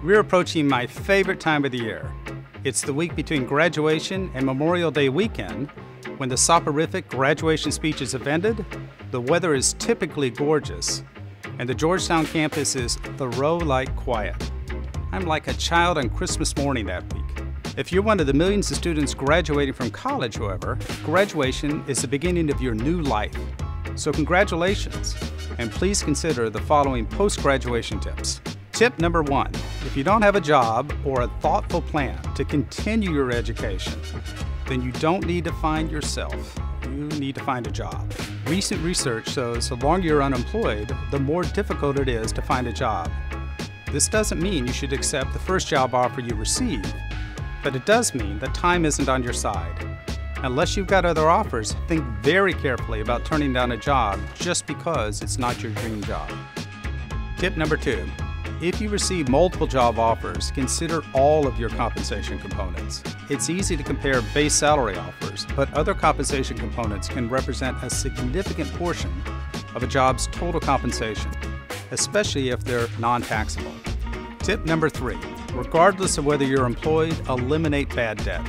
We're approaching my favorite time of the year. It's the week between graduation and Memorial Day weekend, when the soporific graduation speeches have ended, the weather is typically gorgeous, and the Georgetown campus is Thoreau-like quiet. I'm like a child on Christmas morning that week. If you're one of the millions of students graduating from college, however, graduation is the beginning of your new life. So congratulations, and please consider the following post-graduation tips. Tip number 1, if you don't have a job or a thoughtful plan to continue your education, then you don't need to find yourself. You need to find a job. Recent research shows the longer you're unemployed, the more difficult it is to find a job. This doesn't mean you should accept the first job offer you receive, but it does mean that time isn't on your side. Unless you've got other offers, think very carefully about turning down a job just because it's not your dream job. Tip number 2. If you receive multiple job offers, consider all of your compensation components. It's easy to compare base salary offers, but other compensation components can represent a significant portion of a job's total compensation, especially if they're non-taxable. Tip number 3, regardless of whether you're employed, eliminate bad debt.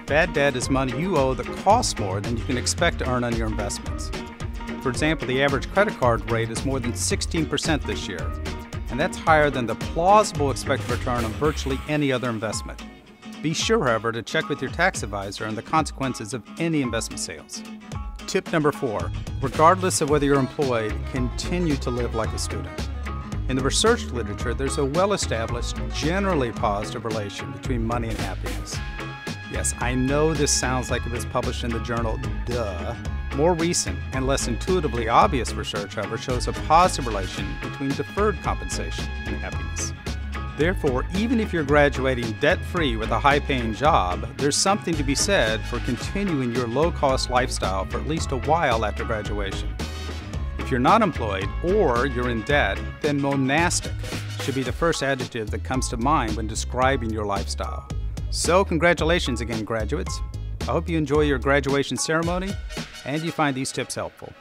Bad debt is money you owe that costs more than you can expect to earn on your investments. For example, the average credit card rate is more than 16% this year, and that's higher than the plausible expected return on virtually any other investment. Be sure, however, to check with your tax advisor on the consequences of any investment sales. Tip number 4, regardless of whether you're employed, continue to live like a student. In the research literature, there's a well-established, generally positive relation between money and happiness. Yes, I know this sounds like it was published in the journal Duh. More recent and less intuitively obvious research, however, shows a positive relation between deferred compensation and happiness. Therefore, even if you're graduating debt-free with a high-paying job, there's something to be said for continuing your low-cost lifestyle for at least a while after graduation. If you're not employed or you're in debt, then monastic should be the first adjective that comes to mind when describing your lifestyle. So congratulations again, graduates. I hope you enjoy your graduation ceremony and you find these tips helpful.